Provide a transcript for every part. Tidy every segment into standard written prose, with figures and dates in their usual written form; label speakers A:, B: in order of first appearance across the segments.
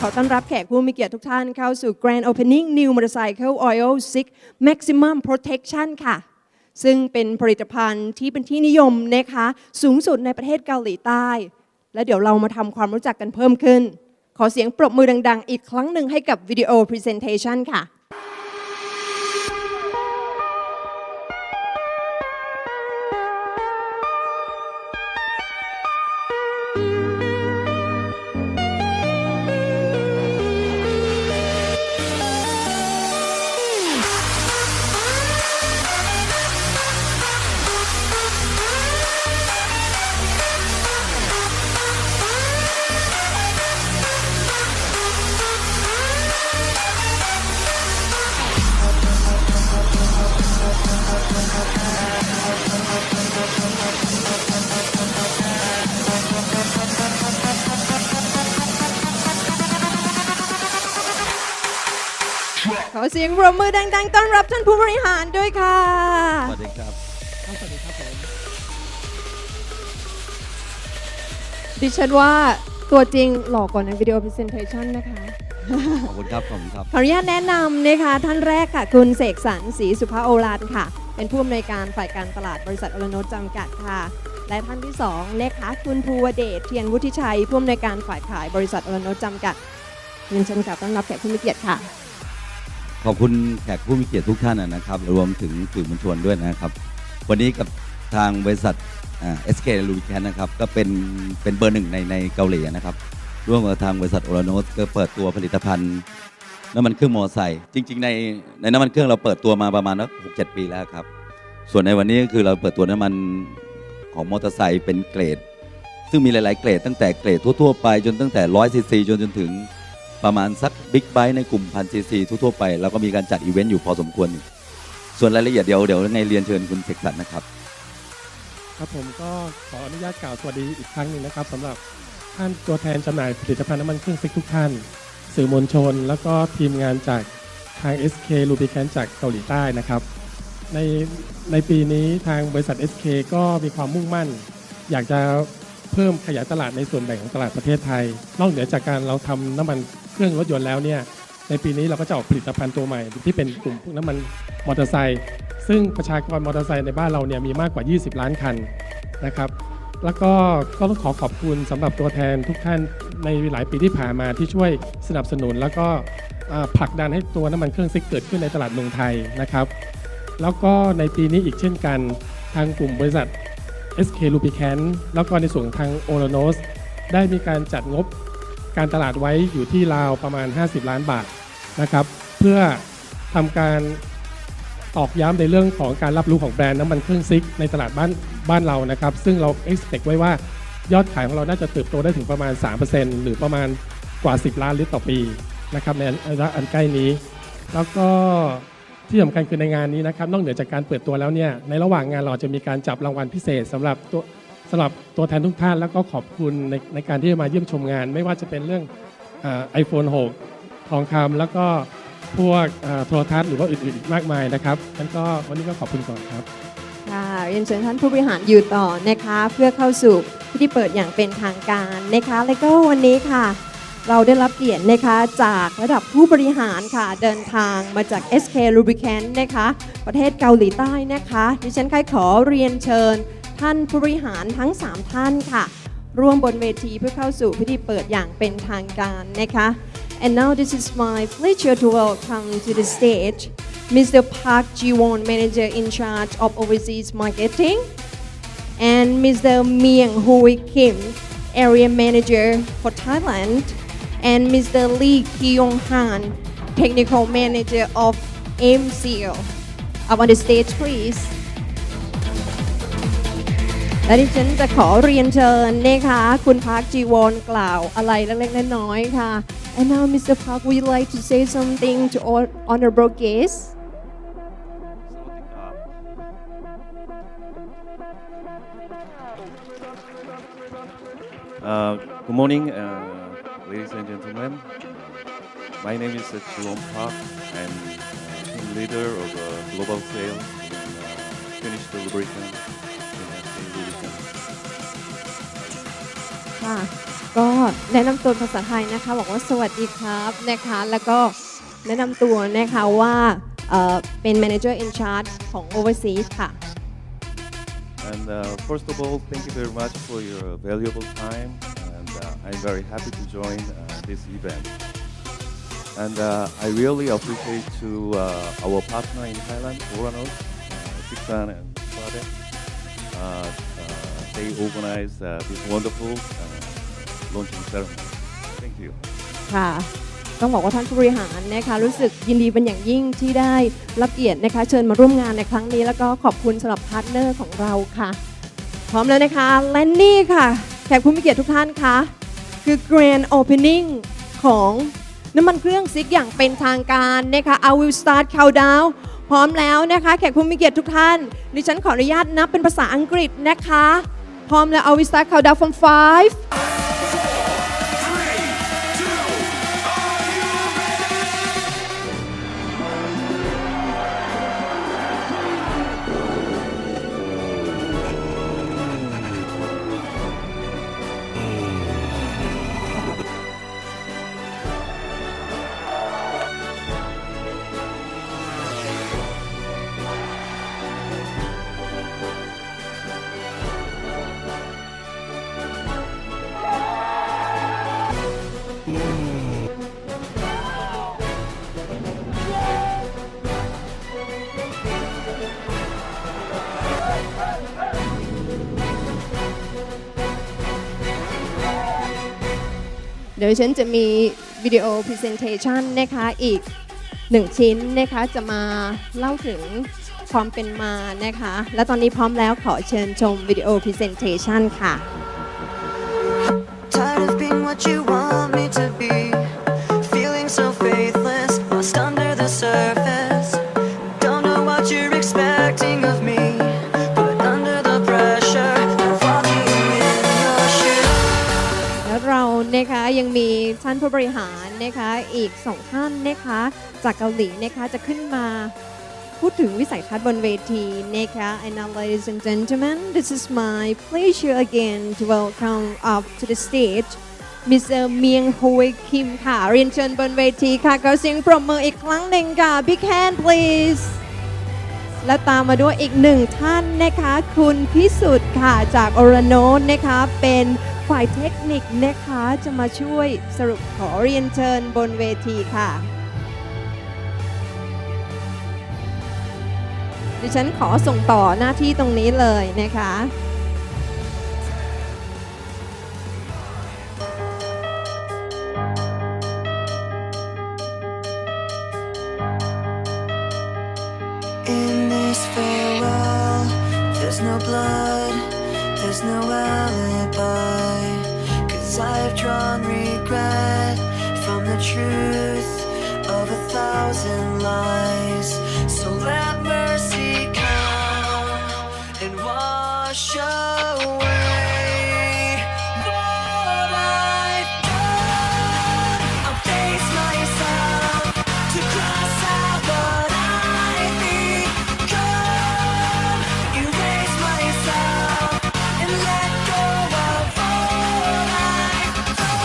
A: อต้อนรับแขกผู้มีเกียรติทุกท่านเข้าสู่ Grand Opening New Motorcycle Oil ZIC Maximum Protection ค่ะซึ่งเป็นผลิตภัณฑ์ที่เป็นที่นิยมนะคะสูงสุดในประเทศเกาหลีใต้และเดี๋ยวเรามาทำความรู้จักกันเพิ่มขึ้นขอเสียงปรบมือดังๆอีกครั้งหนึ่งให้กับวิดีโอ Presentation ค่ะขอเสียงปรบมือดังๆต้อนรับท่านผู้บริหารด้วยค่ะ
B: สวัสดีครับ
C: สวัสดีครับผม
A: ดิฉันว่าตัวจริงหล่อกว่าในวิดีโอ Presentation นะคะ
B: ขอบคุณครับขอบคุณครับ
A: ขออนุญาตแนะนำนะคะท่านแรกค่ะคุณเสกสรรศรีสุภาโอฬารค่ะเป็นผู้อำนวยการฝ่ายการตลาดบริษัทโอราโนสจำกัดค่ะและท่านที่2นะคะคุณภูวเดชเทียนวุฒิชัยผู้อำนวยการฝ่ายขายบริษัทโอราโนสจำกัดเรียนเชิญกับต้อนรับแขกผู้มีเกียรติค่ะ
B: ขอบคุณแขกผู้มีเกียรติทุกท่านนะครับรวมถึงสื่อมวลชนด้วยนะครับวันนี้กับทางบริษัทSK Lubricants นะครับก็เป็นเบอร์หนึ่งในเกาหลีนะครับร่วมกับทางบริษัทโอราโนสก็เปิดตัวผลิตภัณฑ์น้ำมันเครื่องมอเตอร์ไซค์จริงๆในน้ำมันเครื่องเราเปิดตัวมาประมาณ6-7 ปีแล้วครับส่วนในวันนี้ก็คือเราเปิดตัวน้ำมันของมอเตอร์ไซค์เป็นเกรดซึ่งมีหลายๆเกรดตั้งแต่เกรดทั่วๆไปจนตั้งแต่100 cc จนถึงประมาณสักบิ๊กไบค์ในกลุ่ม1,000 cc ทั่วๆไปแล้วก็มีการจัดอีเวนต์อยู่พอสมควรส่วนรายละเอียดเดี๋ยวในเรียนเชิญคุณเสกสรรนะครับ
C: ครับผมก็ขออนุญาตกล่าวสวัสดีอีกครั้งหนึ่งนะครับสำหรับท่านตัวแทนจำหน่ายผลิตภัณฑ์น้ำมันเครื่องซิกทุกท่านสื่อมวลชนแล้วก็ทีมงานจากทาง SK Lubricants จากเกาหลีใต้นะครับในปีนี้ทางบริษัท SK ก็มีความมุ่งมั่นอยากจะเพิ่มขยายตลาดในส่วนแบ่งของตลาดประเทศไทยนอกเหนือจากการเราทำน้ำมันเครื่องรถยนต์แล้วเนี่ยในปีนี้เราก็จะออกผลิตภัณฑ์ตัวใหม่ที่เป็นกลุ่มพวกน้ำมันมอเตอร์ไซค์ซึ่งประชากรมอเตอร์ไซค์ในบ้านเราเนี่ยมีมากกว่า20 ล้านคันนะครับแล้วก็ต้องขอบคุณสำหรับตัวแทนทุกท่านในหลายปีที่ผ่านมาที่ช่วยสนับสนุนแล้วก็ผลักดันให้ตัวน้ำมันเครื่องซิกเกิดขึ้นในตลาดเมืองไทยนะครับแล้วก็ในปีนี้อีกเช่นกันทางกลุ่มบริษัท SK Lubricants แล้วก็ในส่วนทางโอราโนสได้มีการจัดงบการตลาดไว้อยู่ที่ราวประมาณ50 ล้านบาทนะครับเพื่อทำการตอกย้ำในเรื่องของการรับรู้ของแบรนด์น้ำมันเครื่องซิกในตลาดบ้านเรานะครับซึ่งเรา expect ไว้ว่ายอดขายของเราน่าจะเติบโตได้ถึงประมาณ 3% หรือประมาณกว่า10 ล้านลิตรต่อปีนะครับในระยะอันใกล้นี้แล้วก็ที่สำคัญคือในงานนี้นะครับนอกเหนือจากการเปิดตัวแล้วเนี่ยในระหว่างงานเราจะมีการจับรางวัลพิเศษสำหรับตัวแทนทุกท่านแล้วก็ขอบคุณในการที่จะมาเยี่ยมชมงานไม่ว่าจะเป็นเรื่องiPhone 6 ทองคำแล้วก็พวกโทรทัศน์หรือว่าอื่นๆอีกมากมายนะครับงั้นก็วันนี้ก็ขอบคุณก่อนครับ
A: ค่ะเรียนเชิญท่านผู้บริหารอยู่ต่อนะคะเพื่อเข้าสู่พิธีเปิดอย่างเป็นทางการนะคะและก็วันนี้ค่ะเราได้รับเกียรตินะคะจากระดับผู้บริหารค่ะเดินทางมาจาก SK Lubricants นะคะประเทศเกาหลีใต้นะคะดิฉันขอเรียนเชิญท่านผู้บริหารทั้ง3ท่านค่ะร่วมบนเวทีเพื่อเข้าสู่พิธีเปิดอย่างเป็นทางการนะคะ And now this is my pleasure to welcome to the stage Mr.Park Ji-won, Manager in charge of Overseas Marketing, and Mr.Myung-hoe Kim, Area Manager for Thailand, and Mr. Lee Kyung-han, Technical Manager of M Series. Up on the stage, please. และดิฉันจะขอเรียนเชิญนะคะคุณพาร์คจีวอนกล่าวอะไรเล็กๆน้อยๆค่ะ And now Mr. Park, would you like to say something to all honorable guests?
D: Good morning, ladies and gentlemen. My name is Mr.Park. I'm team leader of global sales in finished lubricants.
A: ค่ะ ก็แนะนำตัวภาษาไทยนะคะบอกว่าสวัสดีครับนะคะแล้วก็แนะนำตัวนะคะว่าเป็น Manager in Charge ของ Overseas ค่ะ
D: And first of all, thank you very much for your valuable time, and I'm very happy to join this event. And I really appreciate to our partner in Thailand, Oranos, ZIC and Wade. They organized this wonderful launching ceremony. Thank you.
A: ค่ะต้องบอกว่าท่านผู้บริหารนะคะรู้สึกยินดีเป็นอย่างยิ่งที่ได้รับเกียรตินะคะเชิญมาร่วมงานในครั้งนี้แล้วก็ขอบคุณสำหรับพาร์ทเนอร์ของเราค่ะพร้อมแล้วนะคะและนี่ค่ะแขกผู้มีเกียรติทุกท่านค่ะคือ Grand Opening ของน้ำมันเครื่องซิกอย่างเป็นทางการนะคะ I will start countdown พร้อมแล้วนะคะแขกผู้มีเกียรติทุกท่านดิฉันขออนุญาตนับเป็นภาษาอังกฤษนะคะพร้อมแล้ว I will start countdown from 5เดี๋ยวฉันจะมีวิดีโอ presentation นะคะอีก1ชิ้นนะคะจะมาเล่าถึงความเป็นมานะคะและตอนนี้พร้อมแล้วขอเชิญชมวิดีโอ presentation ค่ะ
E: Tired of being what you want me to be, feeling so faithless, lost under the surface. Don't know what you're expecting of me, but under the pressure of walking in your shoes.
A: แล้วเรานะคะยังมีท่านผู้บริหารนะคะอีก2ท่านนะคะจากเกาหลีนะคะจะขึ้นมาพูดถึงวิสัยทัศน์บนเวทีนะคะ and now ladies and gentlemen this is my pleasure again to welcome up to the stage Mr.Myung-hoe Kim ค่ะเรียนเชิญบนเวทีค่ะขอเสียงปรบมืออีกครั้งหนึ่งค่ะ big hand please และตามมาด้วยอีก1ท่านนะคะคุณพิสุทธิ์ค่ะจากโอราโนสนะคะเป็นฝ่ายเทคนิคนะคะจะมาช่วยสรุปขอเรียนเชิญบนเวทีค่ะดิฉันขอส่งต่อหน้าที่ตรงนี้เลยนะคะ
E: In this farewell, there's no blood, there's no alibi. 'Cause I've drawn regret from the truth of 1,000 lies. So let mercy come and wash away what I've done. I'll face myself to cross out what I've become. Erase myself and let go of all I've done.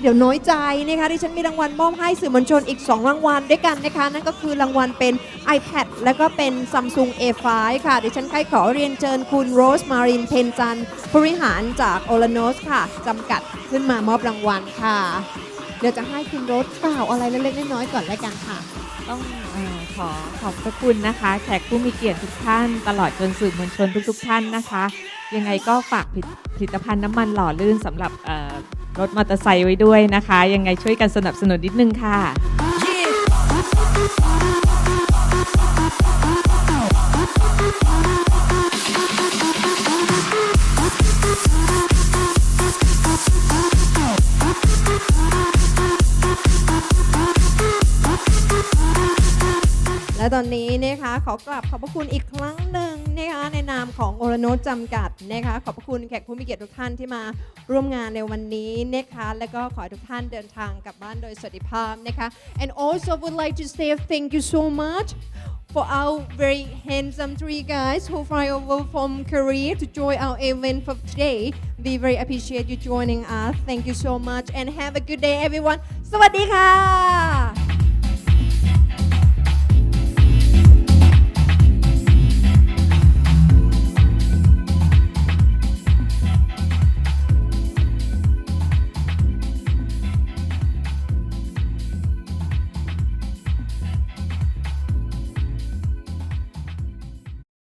A: เดี๋ยวน้อยใจนะคะดิฉันมีรางวัลมอบให้สื่อมวลชนอีก2รางวัลด้วยกันนะคะนั่นก็คือรางวัลเป็น iPad แล้วก็เป็น Samsung A5 ค่ะดิฉันขอเรียนเชิญคุณโรสมารินเพ็ญจันทร์ผู้บริหารจากโอราโนสค่ะจำกัดขึ้นมามอบรางวัลค่ะเดี๋ยวจะให้คุณโรสกล่าวอะไรเล็กๆน้อยๆก่อนแล้วกันค่ะ
F: ต้องขอบพระคุณนะคะแขกผู้มีเกียรติทุกท่านตลอดจนสื่อมวลชนทุกท่านนะคะยังไงก็ฝากผลิตภัณฑ์น้ำมันหล่อลื่นสำหรับรถมอเตอร์ไซค์ไว้ด้วยนะคะยังไงช่วยกันสนับสนุนนิดนึงค่ะ
A: และตอนนี้นะคะขอกราบขอบพระคุณอีกครั้งหนึ่งนะคะในนามของโอราโนสจำกัดนะคะขอบพระคุณแขกผู้มีเกียรติทุกท่านที่มาร่วมงานในวันนี้นะคะและก็ขอให้ทุกท่านเดินทางกลับบ้านโดยสวัสดิภาพนะคะ and also would like to say thank you so much for our very handsome three guys who fly over from Korea to join our event for today. We very appreciate you joining us. Thank you so much and have a good day everyone. สวัสดีค่ะ